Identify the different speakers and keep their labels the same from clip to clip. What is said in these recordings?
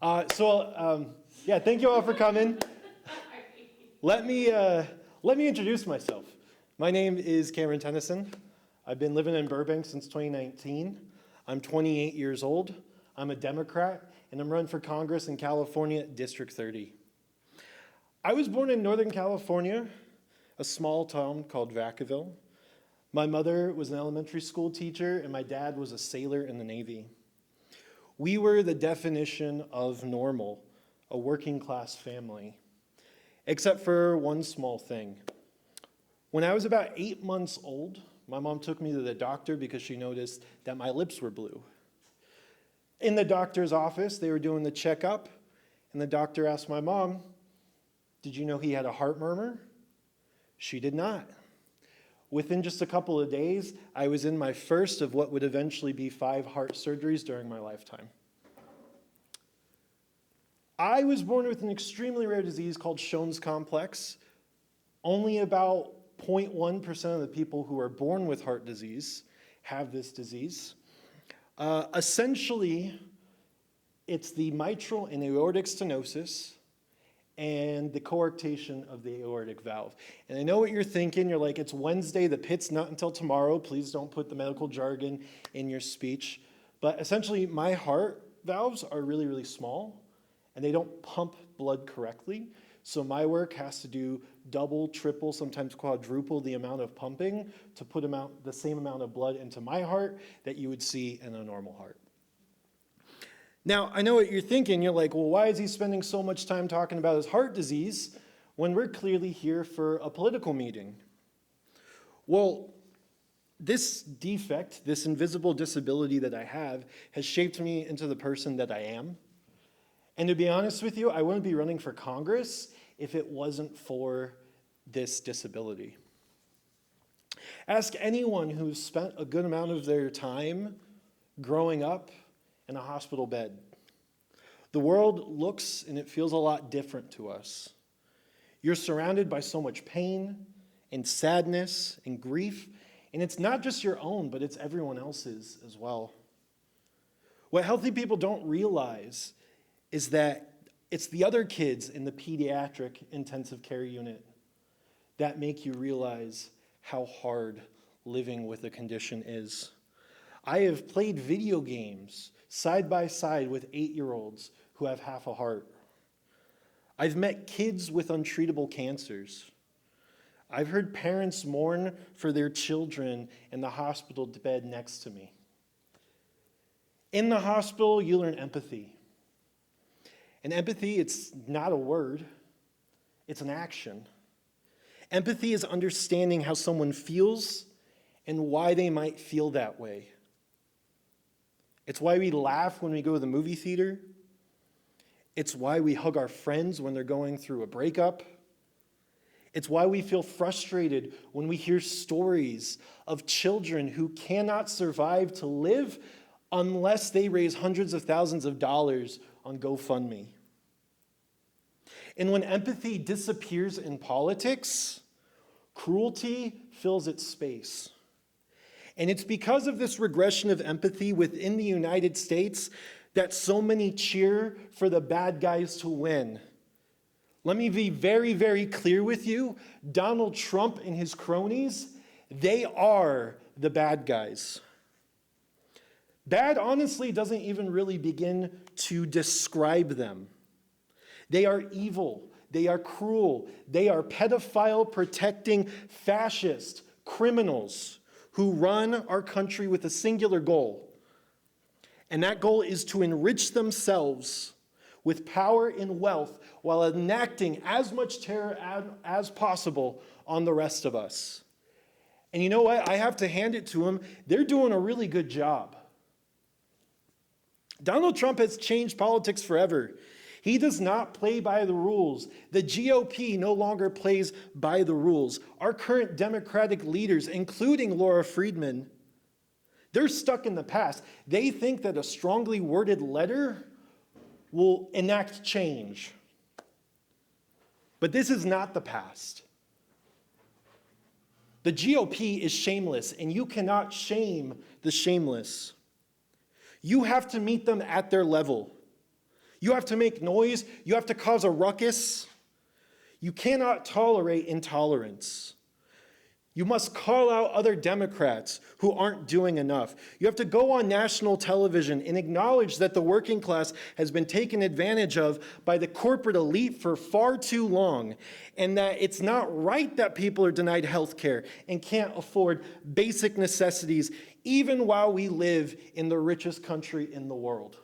Speaker 1: Yeah, thank you all for coming. Let me introduce myself. My name is Cameron Tennyson. I've been living in Burbank since 2019. I'm 28 years old. I'm a Democrat, and I'm running for Congress in California, District 30. I was born in Northern California, a small town called Vacaville. My mother was an elementary school teacher, and my dad was a sailor in the Navy. We were the definition of normal, a working class family, except for one small thing. When I was about 8 months old, my mom took me to the doctor because she noticed that my lips were blue. In the doctor's office, they were doing the checkup, and the doctor asked my mom, "Did you know he had a heart murmur?" She did not. Within just a couple of days, I was in my first of what would eventually be 5 heart surgeries during my lifetime. I was born with an extremely rare disease called Shone's complex. Only about 0.1% of the people who are born with heart disease have this disease. Essentially, it's the mitral and aortic stenosis and the coarctation of the aortic valve. And I know what you're thinking. You're like, it's Wednesday, the pit's not until tomorrow. Please don't put the medical jargon in your speech. But essentially, my heart valves are really, really small, and they don't pump blood correctly. So my work has to do double, triple, sometimes quadruple the amount of pumping to put the same amount of blood into my heart that you would see in a normal heart. Now, I know what you're thinking. You're like, well, why is he spending so much time talking about his heart disease when we're clearly here for a political meeting? Well, this defect, this invisible disability that I have, has shaped me into the person that I am. And to be honest with you, I wouldn't be running for Congress if it wasn't for this disability. Ask anyone who's spent a good amount of their time growing up in a hospital bed. The world looks and it feels a lot different to us. You're surrounded by so much pain and sadness and grief, and it's not just your own, but it's everyone else's as well. What healthy people don't realize is that it's the other kids in the pediatric intensive care unit that make you realize how hard living with a condition is. I have played video games side by side with 8-year-olds who have half a heart. I've met kids with untreatable cancers. I've heard parents mourn for their children in the hospital bed next to me. In the hospital, you learn empathy. And empathy, it's not a word, it's an action. Empathy is understanding how someone feels and why they might feel that way. It's why we laugh when we go to the movie theater. It's why we hug our friends when they're going through a breakup. It's why we feel frustrated when we hear stories of children who cannot survive to live unless they raise hundreds of thousands of dollars on GoFundMe. And when empathy disappears in politics, cruelty fills its space. And it's because of this regression of empathy within the United States that so many cheer for the bad guys to win. Let me be very, very clear with you. Donald Trump and his cronies, they are the bad guys. Bad, honestly, doesn't even really begin to describe them. They are evil. They are cruel. They are pedophile-protecting fascist criminals who run our country with a singular goal. And that goal is to enrich themselves with power and wealth while enacting as much terror as possible on the rest of us. And you know what? I have to hand it to them. They're doing a really good job. Donald Trump has changed politics forever. He does not play by the rules. The GOP no longer plays by the rules. Our current Democratic leaders, including Laura Friedman, they're stuck in the past. They think that a strongly worded letter will enact change. But this is not the past. The GOP is shameless, and you cannot shame the shameless. You have to meet them at their level. You have to make noise. You have to cause a ruckus. You cannot tolerate intolerance. You must call out other Democrats who aren't doing enough. You have to go on national television and acknowledge that the working class has been taken advantage of by the corporate elite for far too long, and that it's not right that people are denied health care and can't afford basic necessities, even while we live in the richest country in the world.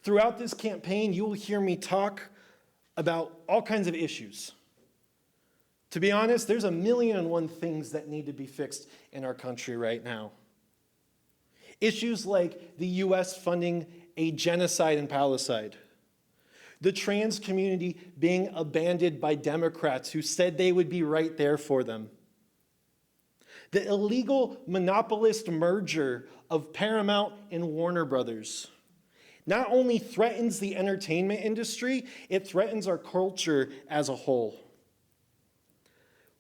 Speaker 1: Throughout this campaign, you will hear me talk about all kinds of issues. To be honest, there's 1,000,001 things that need to be fixed in our country right now. Issues like the U.S. funding a genocide in Palestine, the trans community being abandoned by Democrats who said they would be right there for them, the illegal monopolist merger of Paramount and Warner Brothers not only threatens the entertainment industry, it threatens our culture as a whole.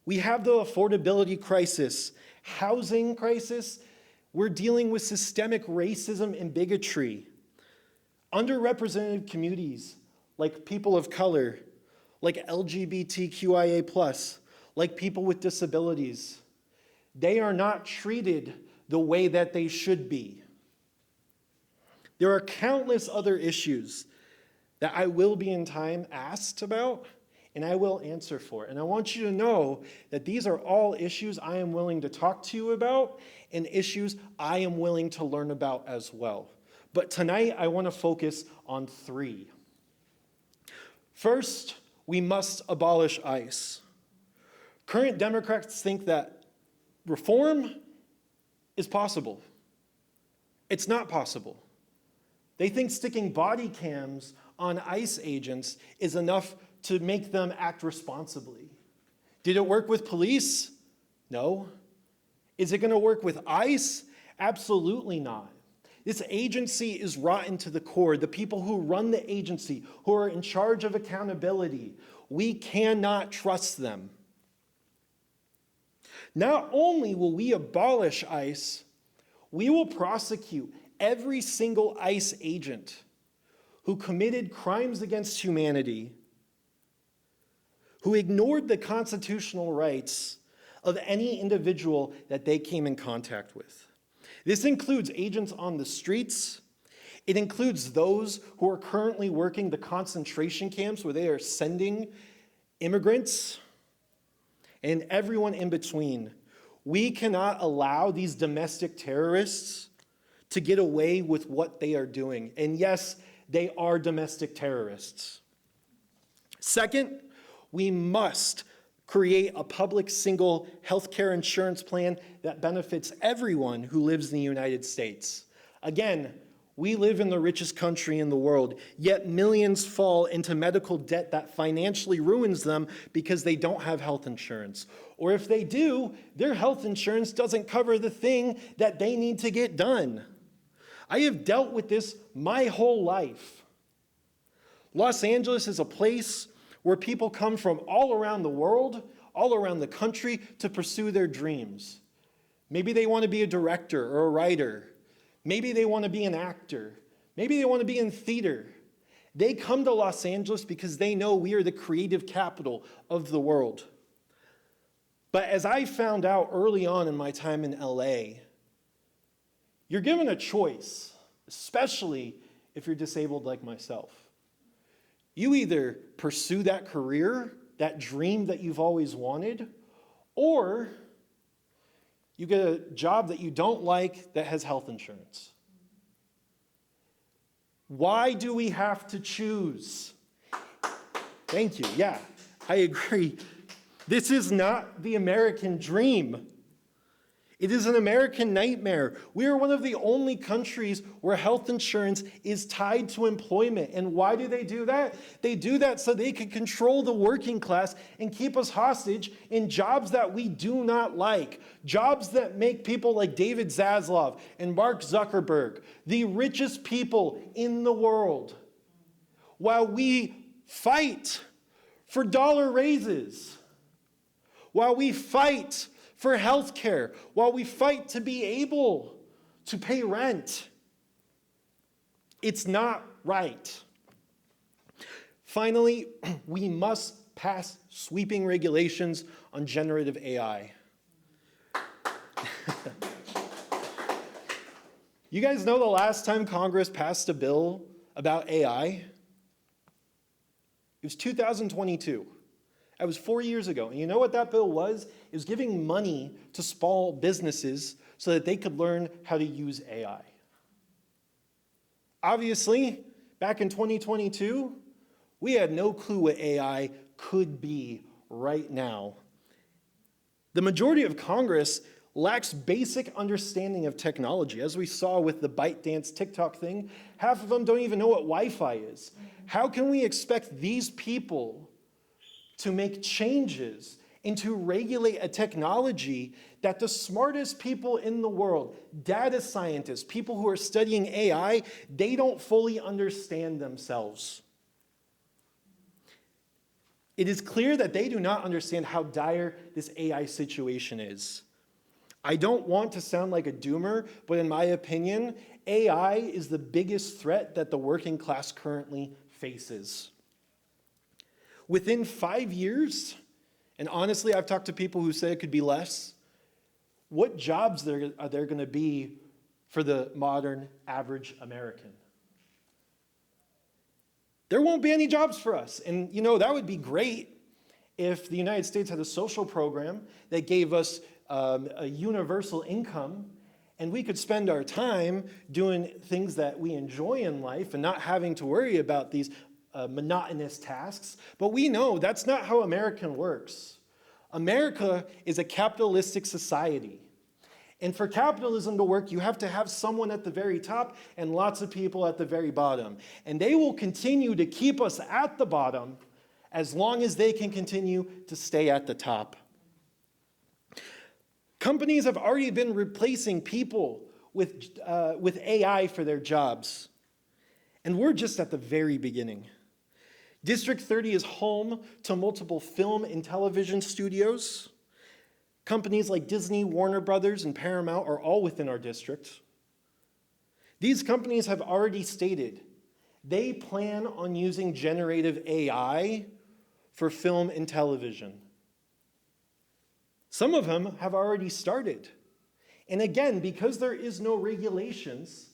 Speaker 1: We have the affordability crisis, housing crisis. We're dealing with systemic racism and bigotry. Underrepresented communities, like people of color, like LGBTQIA+, like people with disabilities, they are not treated the way that they should be. There are countless other issues that I will be in time asked about, and I will answer for. And I want you to know that these are all issues I am willing to talk to you about and issues I am willing to learn about as well. But tonight, I want to focus on 3. First, we must abolish ICE. Current Democrats think that reform is possible. It's not possible. They think sticking body cams on ICE agents is enough to make them act responsibly. Did it work with police? No. Is it going to work with ICE? Absolutely not. This agency is rotten to the core. The people who run the agency, who are in charge of accountability, we cannot trust them. Not only will we abolish ICE, we will prosecute every single ICE agent who committed crimes against humanity, who ignored the constitutional rights of any individual that they came in contact with. This includes agents on the streets. It includes those who are currently working the concentration camps where they are sending immigrants, and everyone in between. We cannot allow these domestic terrorists to get away with what they are doing. And yes, they are domestic terrorists. Second, we must create a public single healthcare insurance plan that benefits everyone who lives in the United States. Again, we live in the richest country in the world, yet millions fall into medical debt that financially ruins them because they don't have health insurance. Or if they do, their health insurance doesn't cover the thing that they need to get done. I have dealt with this my whole life. Los Angeles is a place where people come from all around the world, all around the country to pursue their dreams. Maybe they want to be a director or a writer. Maybe they want to be an actor. Maybe they want to be in theater. They come to Los Angeles because they know we are the creative capital of the world. But as I found out early on in my time in LA, you're given a choice, especially if you're disabled like myself. You either pursue that career, that dream that you've always wanted, or you get a job that you don't like that has health insurance. Why do we have to choose? Thank you. Yeah, I agree. This is not the American dream. It is an American nightmare. We are one of the only countries where health insurance is tied to employment. And why do they do that? They do that so they can control the working class and keep us hostage in jobs that we do not like. Jobs that make people like David Zaslav and Mark Zuckerberg the richest people in the world. While we fight for dollar raises. While we fight for health care, while we fight to be able to pay rent. It's not right. Finally, we must pass sweeping regulations on generative AI. You guys know the last time Congress passed a bill about AI? It was 2022. That was 4 years ago. And you know what that bill was? It was giving money to small businesses so that they could learn how to use AI. Obviously, back in 2022, we had no clue what AI could be right now. The majority of Congress lacks basic understanding of technology. As we saw with the ByteDance TikTok thing, half of them don't even know what Wi-Fi is. How can we expect these people to make changes and to regulate a technology that the smartest people in the world, data scientists, people who are studying AI, they don't fully understand themselves? It is clear that they do not understand how dire this AI situation is. I don't want to sound like a doomer, but in my opinion, AI is the biggest threat that the working class currently faces. Within 5 years, and honestly, I've talked to people who say it could be less, what jobs are there going to be for the modern average American? There won't be any jobs for us. And you know, that would be great if the United States had a social program that gave us a universal income, and we could spend our time doing things that we enjoy in life and not having to worry about these monotonous tasks. But we know that's not how America works. America is a capitalistic society. And for capitalism to work, you have to have someone at the very top and lots of people at the very bottom. And they will continue to keep us at the bottom as long as they can continue to stay at the top. Companies have already been replacing people with AI for their jobs. And we're just at the very beginning. District 30 is home to multiple film and television studios. Companies like Disney, Warner Brothers, and Paramount are all within our district. These companies have already stated they plan on using generative AI for film and television. Some of them have already started. And again, because there is no regulations,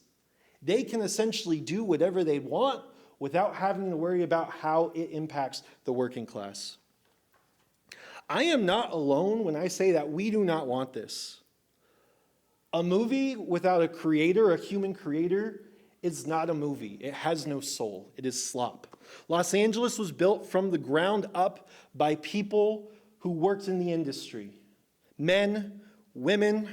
Speaker 1: they can essentially do whatever they want without having to worry about how it impacts the working class. I am not alone when I say that we do not want this. A movie without a creator, a human creator, is not a movie. It has no soul. It is slop. Los Angeles was built from the ground up by people who worked in the industry. Men, women,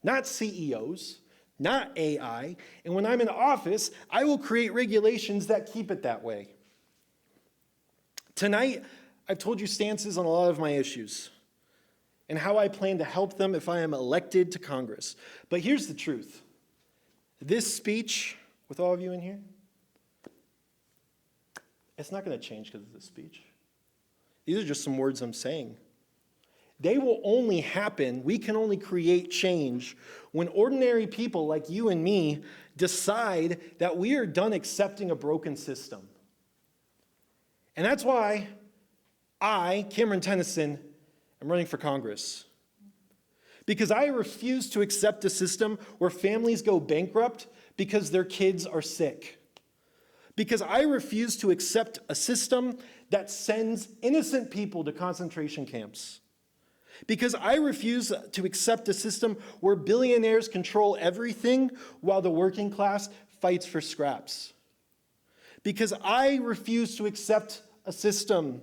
Speaker 1: not CEOs, not AI. And when I'm in office, I will create regulations that keep it that way. Tonight, I've told you stances on a lot of my issues and how I plan to help them if I am elected to Congress. But here's the truth. This speech, with all of you in here, it's not going to change because of this speech. These are just some words I'm saying. They will only happen, we can only create change when ordinary people like you and me decide that we are done accepting a broken system. And that's why I, Cameron Tennyson, am running for Congress. Because I refuse to accept a system where families go bankrupt because their kids are sick. Because I refuse to accept a system that sends innocent people to concentration camps. Because I refuse to accept a system where billionaires control everything while the working class fights for scraps. Because I refuse to accept a system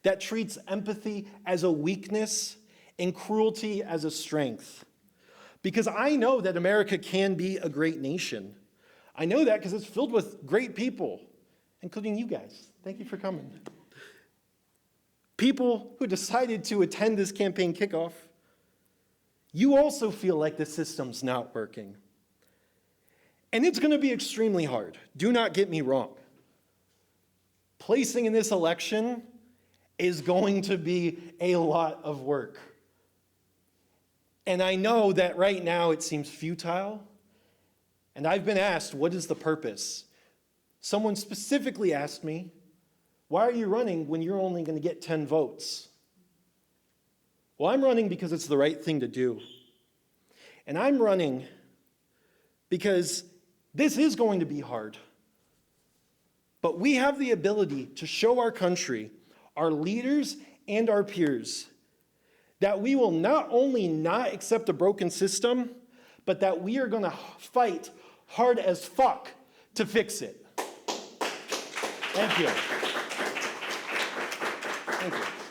Speaker 1: that treats empathy as a weakness and cruelty as a strength. Because I know that America can be a great nation. I know that because it's filled with great people, including you guys. Thank you for coming. People who decided to attend this campaign kickoff, you also feel like the system's not working. And it's going to be extremely hard. Do not get me wrong. Placing in this election is going to be a lot of work. And I know that right now it seems futile. And I've been asked, what is the purpose? Someone specifically asked me, why are you running when you're only going to get 10 votes? Well, I'm running because it's the right thing to do. And I'm running because this is going to be hard. But we have the ability to show our country, our leaders, and our peers that we will not only not accept a broken system, but that we are going to fight hard as fuck to fix it. Thank you. Thank you.